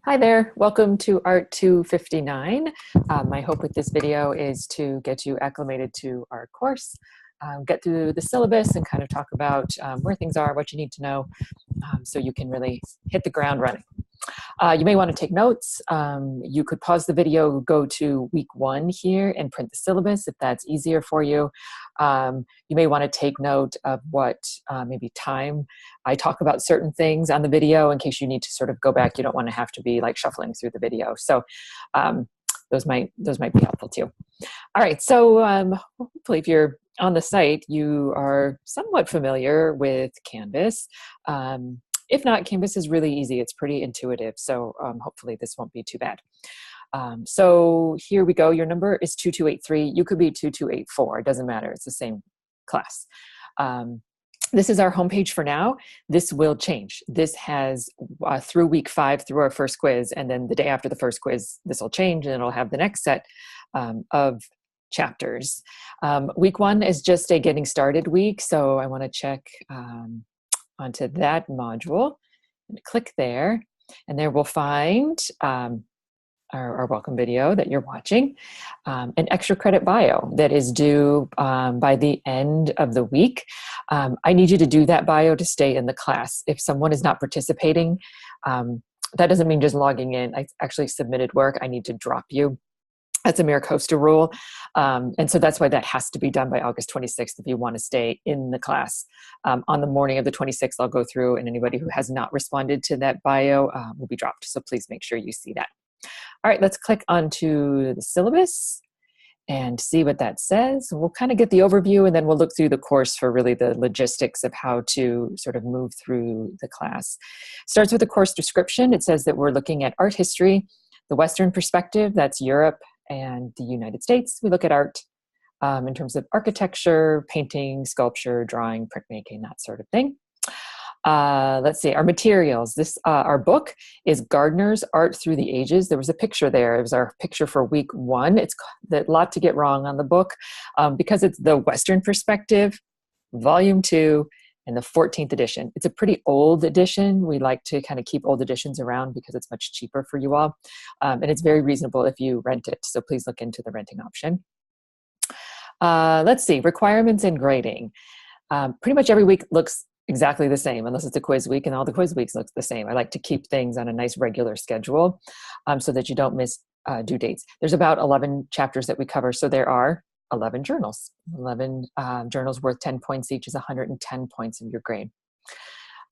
Hi there, welcome to Art259. My hope with this video is to get you acclimated to our course, get through the syllabus and kind of talk about where things are, what you need to know, so you can really hit the ground running. You may want to take notes. You could pause the video, go to week 1 here and print the syllabus if that's easier for you. You may want to take note of what maybe time I talk about certain things on the video in case you need to sort of go back. You don't want to have to be like shuffling through the video. So those might be helpful too. All right, so hopefully if you're on the site, you are somewhat familiar with Canvas. If not, Canvas is really easy. It's pretty intuitive. So hopefully this won't be too bad. So here we go. Your number is 2283. You could be 2284. It doesn't matter. It's the same class. This is our homepage for now. This will change. This has through week 5, through our first quiz, and then the day after the first quiz, this will change and it'll have the next set of chapters. Week 1 is just a getting started week. So I want to check onto that module and click there, and there we'll find our welcome video that you're watching, an extra credit bio that is due by the end of the week. I need you to do that bio to stay in the class. If someone is not participating, that doesn't mean just logging in. I actually submitted work. I need to drop you. That's a Maricosta rule. And so that's why that has to be done by August 26th if you want to stay in the class. On the morning of the 26th, I'll go through, and anybody who has not responded to that bio will be dropped. So please make sure you see that. All right, let's click onto the syllabus and see what that says. We'll kind of get the overview, and then we'll look through the course for really the logistics of how to sort of move through the class. Starts with a course description. It says that we're looking at art history, the Western perspective, that's Europe and the United States. We look at art in terms of architecture, painting, sculpture, drawing, printmaking, that sort of thing. Let's see, our materials. Our book is Gardner's Art Through the Ages. There was a picture there. It was our picture for week 1. It's a lot to get wrong on the book because it's the Western perspective, volume 2, and the 14th edition. It's a pretty old edition. We like to kind of keep old editions around because it's much cheaper for you all. And it's very reasonable if you rent it. So please look into the renting option. Let's see, requirements and grading. Pretty much every week looks exactly the same, unless it's a quiz week, and all the quiz weeks look the same. I like to keep things on a nice regular schedule so that you don't miss due dates. There's about 11 chapters that we cover, so there are 11 journals. 11 journals worth 10 points each is 110 points of your grade.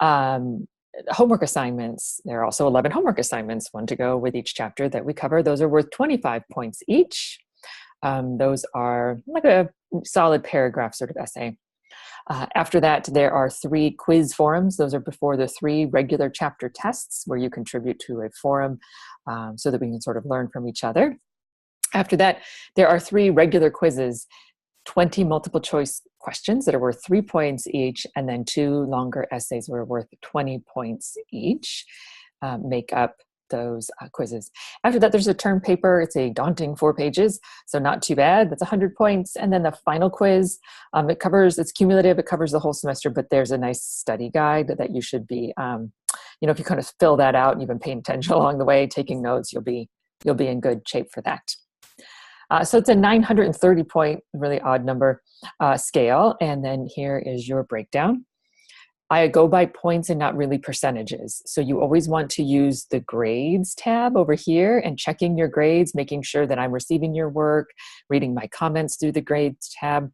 Homework assignments. There are also 11 homework assignments, one to go with each chapter that we cover. Those are worth 25 points each. Those are like a solid paragraph sort of essay. After that, there are 3 quiz forums. Those are before the 3 regular chapter tests where you contribute to a forum so that we can sort of learn from each other. After that, there are 3 regular quizzes, 20 multiple choice questions that are worth 3 points each, and then 2 longer essays that are worth 20 points each make up those quizzes. After that, there's a term paper. It's a daunting 4 pages, so not too bad. That's 100 points. And then the final quiz, it's cumulative. It covers the whole semester, but there's a nice study guide that you should be, if you kind of fill that out and you've been paying attention along the way, taking notes, you'll be in good shape for that. So it's a 930 point, really odd number scale. And then here is your breakdown. I go by points and not really percentages. So you always want to use the grades tab over here and checking your grades, making sure that I'm receiving your work, reading my comments through the grades tab.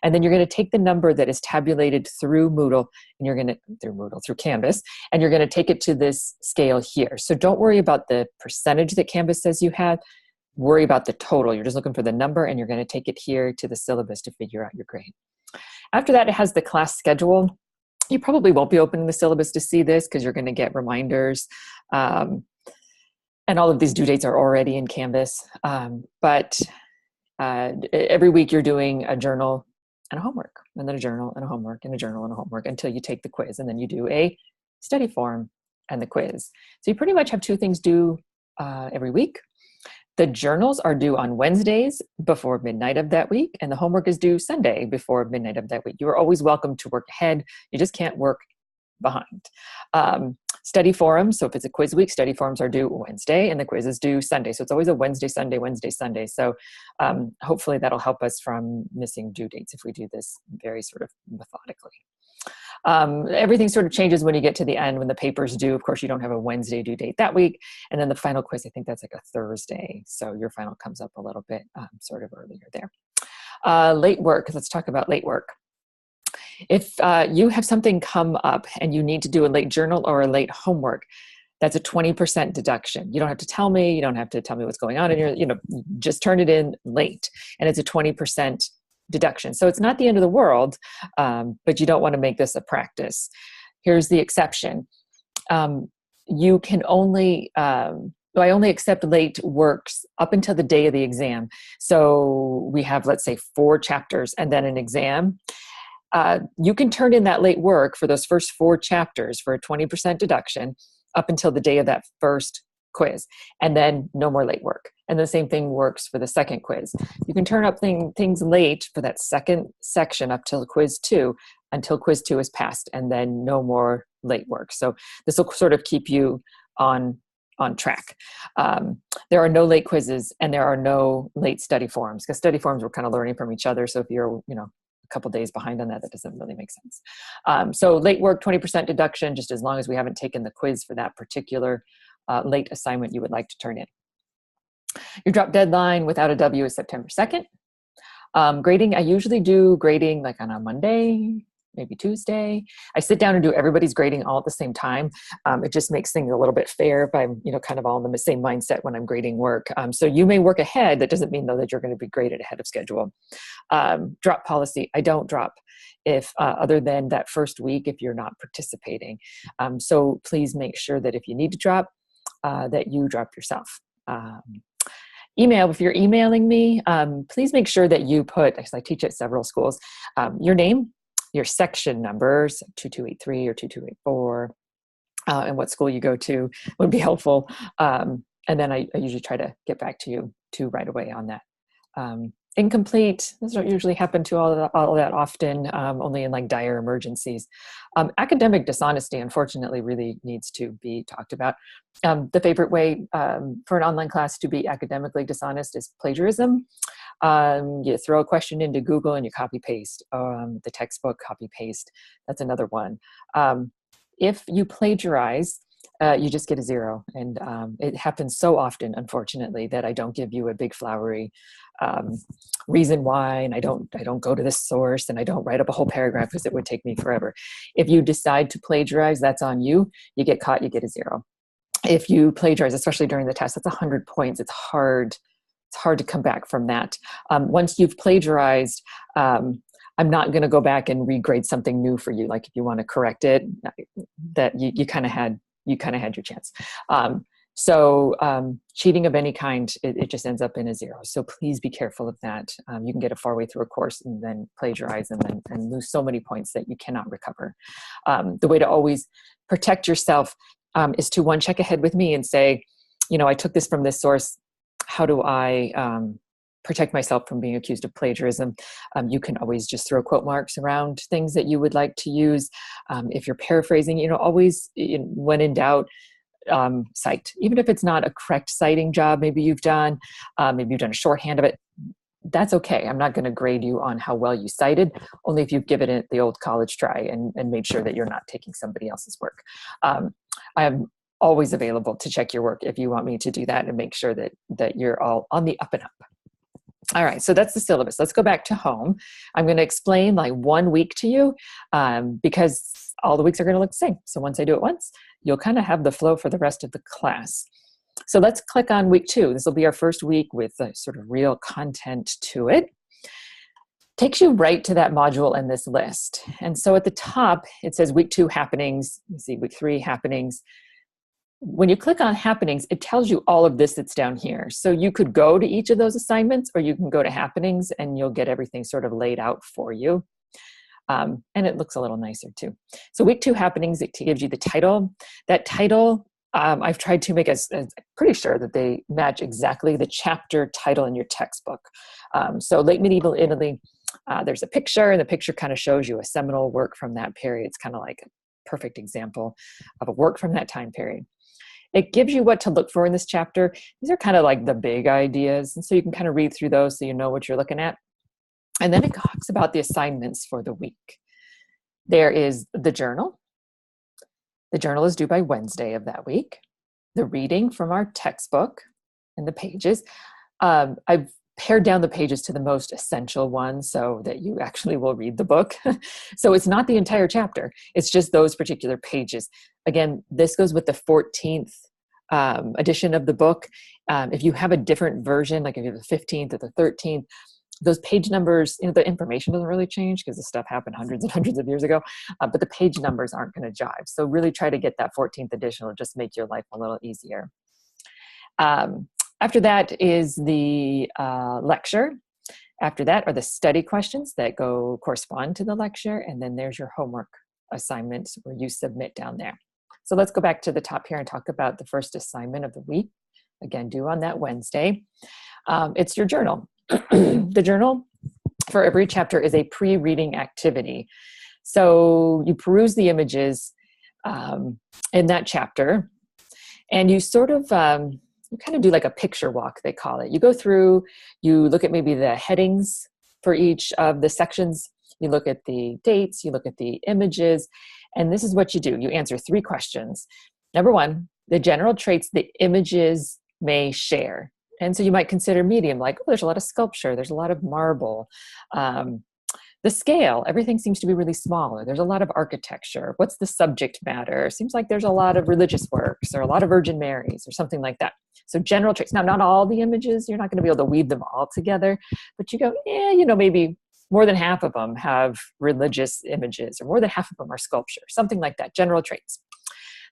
And then you're going to take the number that is tabulated through Moodle, and through Canvas, and you're going to take it to this scale here. So don't worry about the percentage that Canvas says you had. Worry about the total. You're just looking for the number, and you're going to take it here to the syllabus to figure out your grade. After that, it has the class schedule. You probably won't be opening the syllabus to see this because you're going to get reminders. And all of these due dates are already in Canvas. But every week you're doing a journal and a homework, and then a journal and a homework, and a journal and a homework until you take the quiz. And then you do a study form and the quiz. So you pretty much have 2 things due every week. The journals are due on Wednesdays before midnight of that week, and the homework is due Sunday before midnight of that week. You are always welcome to work ahead. You just can't work behind. Study forums, so if it's a quiz week, study forums are due Wednesday and the quiz is due Sunday. So it's always a Wednesday, Sunday, Wednesday, Sunday. So hopefully that'll help us from missing due dates if we do this very sort of methodically. Everything sort of changes when you get to the end, when the paper's due. Of course, you don't have a Wednesday due date that week. And then the final quiz, I think that's like a Thursday. So your final comes up a little bit sort of earlier there. Late work, let's talk about late work. If you have something come up and you need to do a late journal or a late homework, that's a 20% deduction. You don't have to tell me, you don't have to tell me what's going on in your, just turn it in late, and it's a 20% deduction. So it's not the end of the world, but you don't want to make this a practice. Here's the exception. You can only, I only accept late works up until the day of the exam. So we have, let's say, 4 chapters and then an exam. You can turn in that late work for those first 4 chapters for a 20% deduction up until the day of that first quiz, and then no more late work. And the same thing works for the second quiz. You can turn up things late for that second section up till quiz 2, until quiz 2 is passed, and then no more late work. So this will sort of keep you on track. There are no late quizzes and there are no late study forums, because study forums we're kind of learning from each other. So if you're, a couple days behind on that, that doesn't really make sense. So late work, 20% deduction, just as long as we haven't taken the quiz for that particular late assignment you would like to turn in. Your drop deadline without a W is September 2nd. Grading, I usually do grading like on a Monday, maybe Tuesday. I sit down and do everybody's grading all at the same time. It just makes things a little bit fair if I'm, kind of all in the same mindset when I'm grading work. So you may work ahead. That doesn't mean though that you're going to be graded ahead of schedule. Drop policy, I don't drop if other than that first week if you're not participating. So please make sure that if you need to drop, that you drop yourself. Email, if you're emailing me, please make sure that you put, because I teach at several schools, your name, your section numbers, 2283 or 2284, and what school you go to would be helpful. And then I usually try to get back to you right away on that. Incomplete, this don't usually happen to all that often, only in like dire emergencies. Academic dishonesty, unfortunately, really needs to be talked about. The favorite way for an online class to be academically dishonest is plagiarism. You throw a question into Google and you copy paste. The textbook copy paste, that's another one. If you plagiarize, you just get a 0. And it happens so often, unfortunately, that I don't give you a big flowery reason why, and I don't go to this source, and I don't write up a whole paragraph because it would take me forever. If you decide to plagiarize, that's on you. You get caught, you get a 0. If you plagiarize, especially during the test, that's 100 points. It's hard to come back from that. Once you've plagiarized, I'm not going to go back and regrade something new for you. Like if you want to correct it, that you kind of had your chance. So cheating of any kind, it just ends up in a 0. So please be careful of that. You can get a far way through a course and then plagiarize and lose so many points that you cannot recover. The way to always protect yourself is to check ahead with me and say, I took this from this source. How do I protect myself from being accused of plagiarism? You can always just throw quote marks around things that you would like to use. If you're paraphrasing, always, when in doubt, cite. Even if it's not a correct citing job, maybe you've done a shorthand of it, that's okay. I'm not going to grade you on how well you cited, only if you've given it the old college try and made sure that you're not taking somebody else's work. I am always available to check your work if you want me to do that and make sure that you're all on the up and up. All right, so that's the syllabus. Let's go back to home. I'm going to explain like 1 week to you because all the weeks are going to look the same. So once I do it once, you'll kind of have the flow for the rest of the class. So let's click on week 2. This will be our first week with sort of real content to it. Takes you right to that module in this list. And so at the top, it says week 2 happenings. You see week 3 happenings. When you click on happenings, it tells you all of this that's down here. So you could go to each of those assignments, or you can go to happenings and you'll get everything sort of laid out for you. And it looks a little nicer too. So week 2 happenings, it gives you the title. That title, I've tried to make as pretty sure that they match exactly the chapter title in your textbook. So late medieval Italy, there's a picture, and the picture kind of shows you a seminal work from that period. It's kind of like a perfect example of a work from that time period. It gives you what to look for in this chapter. These are kind of like the big ideas. And so you can kind of read through those so you know what you're looking at. And then it talks about the assignments for the week. There is the journal. The journal is due by Wednesday of that week. The reading from our textbook and the pages. I've pared down the pages to the most essential ones so that you actually will read the book. So it's not the entire chapter. It's just those particular pages. Again, this goes with the 14th edition of the book. If you have a different version, like if you have the 15th or the 13th, those page numbers, the information doesn't really change because this stuff happened hundreds and hundreds of years ago, but the page numbers aren't going to jive. So really try to get that 14th edition. It'll just make your life a little easier. After that is the lecture. After that are the study questions that correspond to the lecture. And then there's your homework assignments where you submit down there. So let's go back to the top here and talk about the first assignment of the week. Again, due on that Wednesday. It's your journal. The journal for every chapter is a pre-reading activity. So you peruse the images in that chapter, and you sort of you kind of do like a picture walk, they call it. You go through, you look at maybe the headings for each of the sections, you look at the dates, you look at the images, and this is what you do. You answer 3 questions. Number 1, the general traits the images may share. And so you might consider medium, like, oh, there's a lot of sculpture, there's a lot of marble. The scale, everything seems to be really small. There's a lot of architecture. What's the subject matter? Seems like there's a lot of religious works or a lot of Virgin Marys or something like that. So general traits. Now, not all the images, you're not going to be able to weave them all together, but you go, maybe more than half of them have religious images or more than half of them are sculpture, something like that, general traits.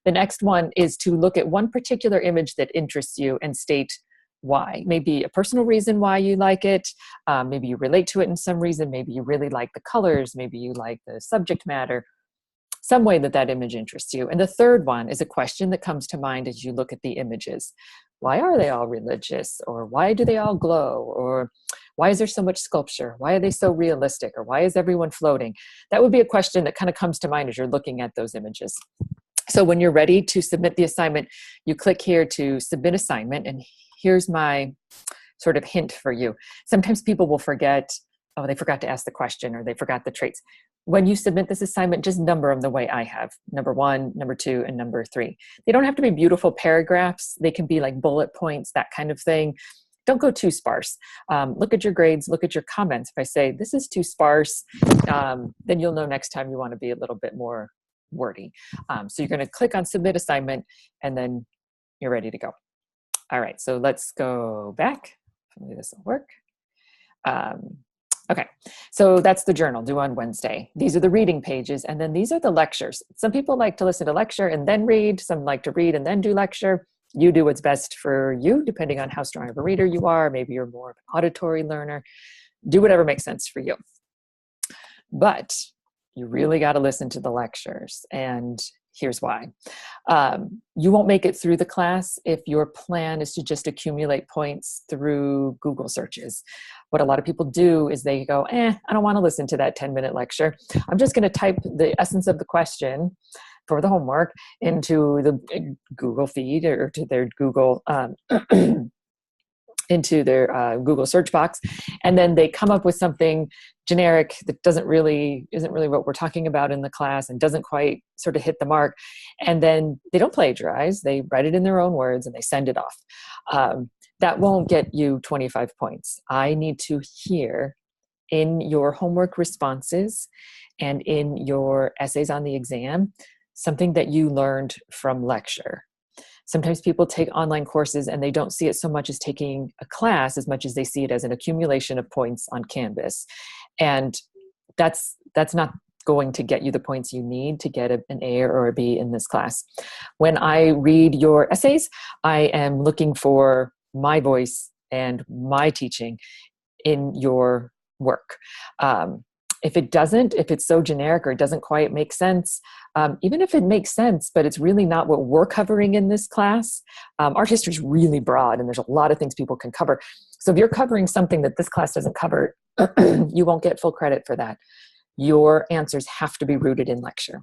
The next one is to look at one particular image that interests you and state why. Maybe a personal reason why you like it. Maybe you relate to it in some reason. Maybe you really like the colors. Maybe you like the subject matter. Some way that image interests you. And the third one is a question that comes to mind as you look at the images. Why are they all religious? Or why do they all glow? Or why is there so much sculpture? Why are they so realistic? Or why is everyone floating? That would be a question that kind of comes to mind as you're looking at those images. So when you're ready to submit the assignment, you click here to submit assignment, and here's my sort of hint for you. Sometimes people will forget, they forgot to ask the question or they forgot the traits. When you submit this assignment, just number them the way I have. Number 1, number 2, and number 3. They don't have to be beautiful paragraphs. They can be like bullet points, that kind of thing. Don't go too sparse. Look at your grades, look at your comments. If I say, this is too sparse, then you'll know next time you want to be a little bit more wordy. So you're going to click on submit assignment, and then you're ready to go. All right, so let's go back. Hopefully this will work. Okay, so that's the journal due on Wednesday. These are the reading pages, and then these are the lectures. Some people like to listen to lecture and then read. Some like to read and then do lecture. You do what's best for you, depending on how strong of a reader you are. Maybe you're more of an auditory learner. Do whatever makes sense for you. But you really got to listen to the lectures, and here's why. You won't make it through the class if your plan is to just accumulate points through Google searches. What a lot of people do is they go, I don't want to listen to that 10-minute lecture. I'm just going to type the essence of the question for the homework into the Google feed or to their Google into their Google search box, and then they come up with something generic that isn't really what we're talking about in the class and doesn't quite sort of hit the mark, and then they don't plagiarize. They write it in their own words and they send it off. That won't get you 25 points. I need to hear in your homework responses and in your essays on the exam something that you learned from lecture. Sometimes people take online courses and they don't see it so much as taking a class as much as they see it as an accumulation of points on Canvas. And that's not going to get you the points you need to get an A or a B in this class. When I read your essays, I am looking for my voice and my teaching in your work. If it's so generic or it doesn't quite make sense, even if it makes sense, but it's really not what we're covering in this class, art history is really broad and there's a lot of things people can cover. So if you're covering something that this class doesn't cover, you won't get full credit for that. Your answers have to be rooted in lecture.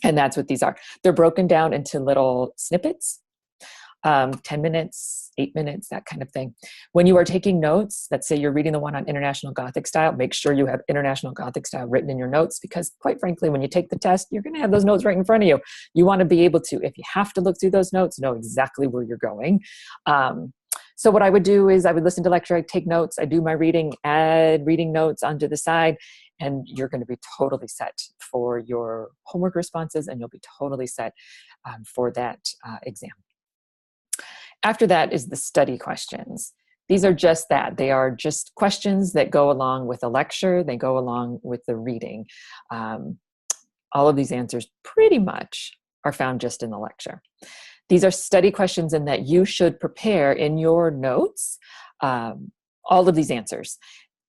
And that's what these are. They're broken down into little snippets, 10 minutes, 8 minutes, that kind of thing. When you are taking notes, let's say you're reading the one on International Gothic style, make sure you have International Gothic style written in your notes, because quite frankly, when you take the test, you're going to have those notes right in front of you. You want to be able to, if you have to look through those notes, know exactly where you're going. So what I would do is I would listen to lecture, I'd take notes, I do my reading, add reading notes onto the side, and you're going to be totally set for your homework responses, and you'll be totally set for that exam. After that is the study questions. These are just that. They are just questions that go along with the lecture. They go along with the reading. All of these answers pretty much are found just in the lecture. These are study questions in that you should prepare in your notes all of these answers.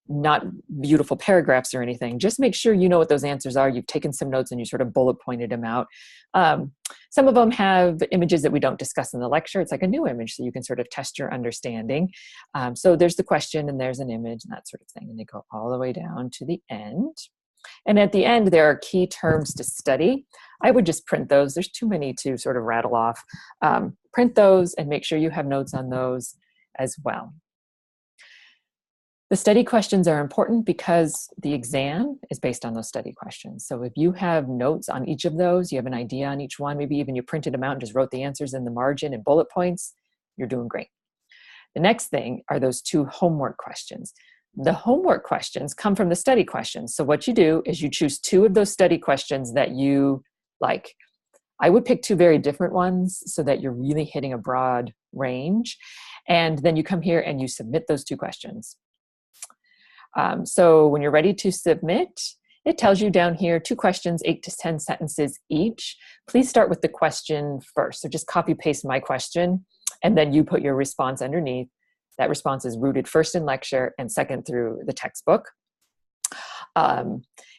Not beautiful paragraphs or anything. Just make sure you know what those answers are. You've taken some notes and you sort of bullet pointed them out. Some of them have images that we don't discuss in the lecture. It's like a new image, so you can sort of test your understanding. So there's the question and there's an image and that sort of thing. And they go all the way down to the end. And at the end, there are key terms to study. I would just print those. There's too many to sort of rattle off. Print those and make sure you have notes on those as well. The study questions are important because the exam is based on those study questions. So if you have notes on each of those, you have an idea on each one, maybe even you printed them out and just wrote the answers in the margin and bullet points, you're doing great. The next thing are those 2 homework questions. The homework questions come from the study questions. So what you do is you choose 2 of those study questions that you like. I would pick 2 very different ones so that you're really hitting a broad range. And then you come here and you submit those 2 questions. So when you're ready to submit, it tells you down here 2 questions, 8 to 10 sentences each. Please start with the question first. So just copy paste my question, and then you put your response underneath. That response is rooted first in lecture and second through the textbook.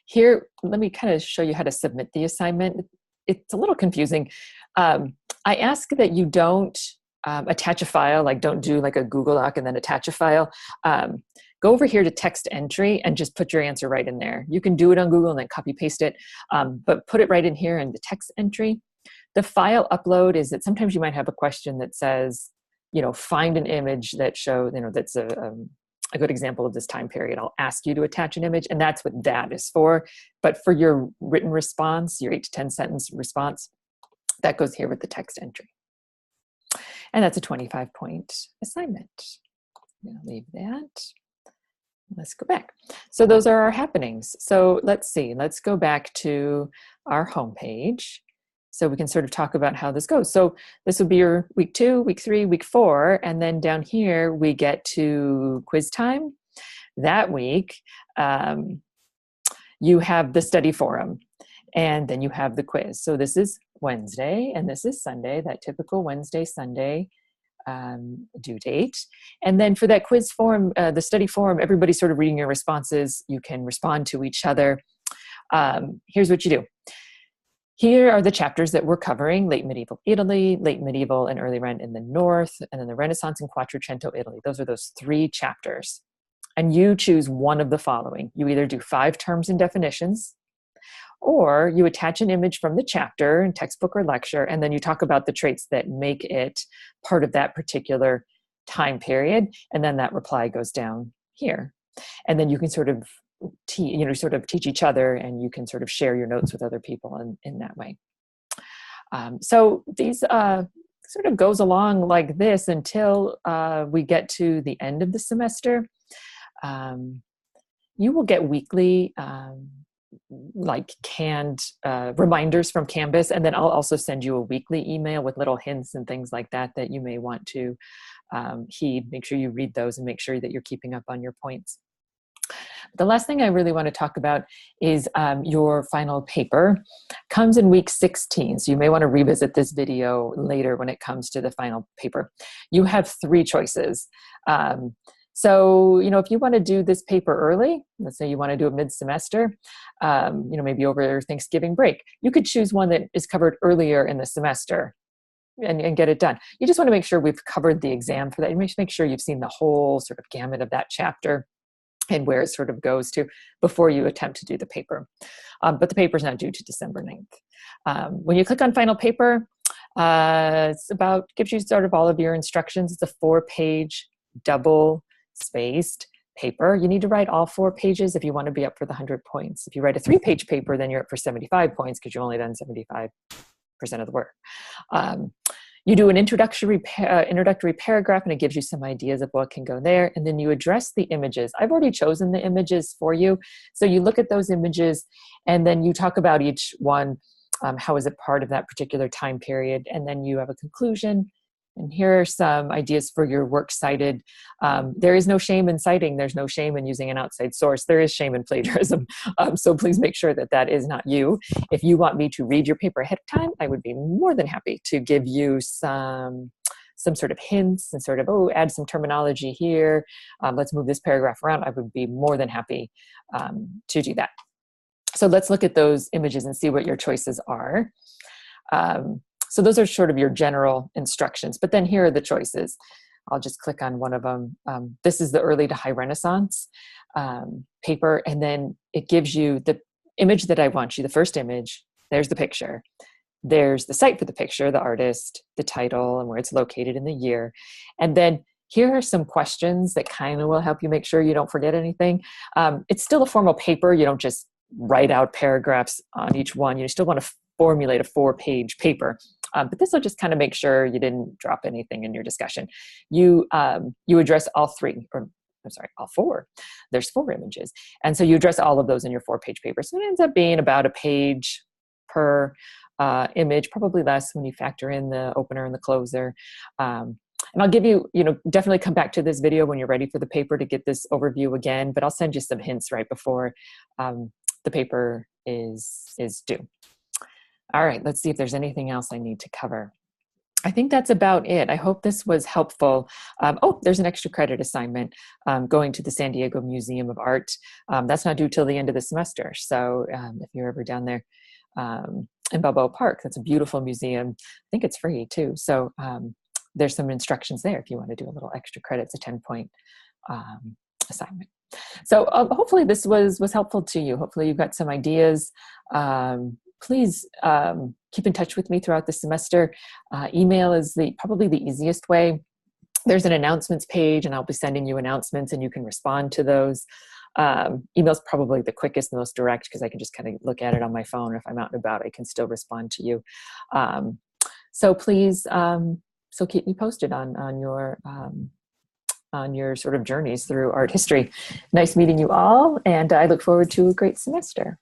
Here, let me kind of show you how to submit the assignment. It's a little confusing. I ask that you don't attach a file, like don't do like a Google Doc and then attach a file. Go over here to text entry and just put your answer right in there. You can do it on Google and then copy paste it, but put it right in here in the text entry. The file upload is that sometimes you might have a question that says, you know, find an image that shows, you know, that's a good example of this time period. I'll ask you to attach an image, and that's what that is for. But for your written response, your 8 to 10 sentence response, that goes here with the text entry. And that's a 25-point assignment. I'm going to leave that. Let's go back. So those are our happenings. So let's see. Let's go back to our homepage so we can sort of talk about how this goes. So this will be your week 2, week 3, week 4, and then down here we get to quiz time. That week, you have the study forum, and then you have the quiz. So this is Wednesday, and this is Sunday, that typical Wednesday, Sunday due date. And then for that quiz forum, the study forum, everybody's sort of reading your responses. You can respond to each other. Here's what you do. Here are the chapters that we're covering: late medieval Italy, late medieval and early Ren in the North, and then the Renaissance and Quattrocento Italy. Those are those 3 chapters. And you choose one of the following. You either do 5 terms and definitions, or you attach an image from the chapter in textbook or lecture, and then you talk about the traits that make it part of that particular time period, and then that reply goes down here. And then you can sort of teach each other, and you can sort of share your notes with other people in that way. So these sort of goes along like this until we get to the end of the semester. You will get weekly like canned reminders from Canvas, and then I'll also send you a weekly email with little hints and things like that that you may want to heed. Make sure you read those and make sure that you're keeping up on your points. The last thing I really want to talk about is your final paper. Comes in week 16, so you may want to revisit this video later when it comes to the final paper. You have 3 choices. So, you know, if you want to do this paper early, let's say you want to do it mid-semester, you know, maybe over Thanksgiving break, you could choose one that is covered earlier in the semester and get it done. You just want to make sure we've covered the exam for that. You make sure you've seen the whole sort of gamut of that chapter. and where it sort of goes to before you attempt to do the paper. But the paper is not due to December 9th. When you click on Final Paper, gives you sort of all of your instructions. It's a 4-page, double-spaced paper. You need to write all 4 pages if you want to be up for the 100 points. If you write a 3-page paper, then you're up for 75 points because you've only done 75% of the work. You do an introductory paragraph, and it gives you some ideas of what can go there. And then you address the images. I've already chosen the images for you. So you look at those images, and then you talk about each one. How is it part of that particular time period? And then you have a conclusion. And here are some ideas for your work cited. There is no shame in citing. There's no shame in using an outside source. There is shame in plagiarism. So please make sure that that is not you. If you want me to read your paper ahead of time, I would be more than happy to give you some sort of hints and sort of, add some terminology here. Let's move this paragraph around. I would be more than happy to do that. So let's look at those images and see what your choices are. So those are sort of your general instructions, but then here are the choices. I'll just click on one of them. This is the early to high Renaissance paper, and then it gives you the image that I want you, the first image. There's the picture. There's the site for the picture, the artist, the title, and where it's located in the year. And then here are some questions that kind of will help you make sure you don't forget anything. It's still a formal paper. You don't just write out paragraphs on each one. You still want to formulate a 4-page paper. But this will just kind of make sure you didn't drop anything in your discussion. You address all 4. There's 4 images. And so you address all of those in your 4-page paper. So it ends up being about a page per image, probably less when you factor in the opener and the closer. And I'll give you, definitely come back to this video when you're ready for the paper to get this overview again, but I'll send you some hints right before the paper is due. All right, let's see if there's anything else I need to cover. I think that's about it. I hope this was helpful. There's an extra credit assignment going to the San Diego Museum of Art. That's not due till the end of the semester. So if you're ever down there in Balboa Park, that's a beautiful museum. I think it's free too. So there's some instructions there if you want to do a little extra credit. It's a 10-point assignment. So hopefully this was helpful to you. Hopefully you've got some ideas. Please keep in touch with me throughout the semester. Email is probably the easiest way. There's an announcements page, and I'll be sending you announcements, and you can respond to those. Email's probably the quickest and most direct because I can just kind of look at it on my phone. If I'm out and about, I can still respond to you. So please, keep me posted on your sort of journeys through art history. Nice meeting you all, and I look forward to a great semester.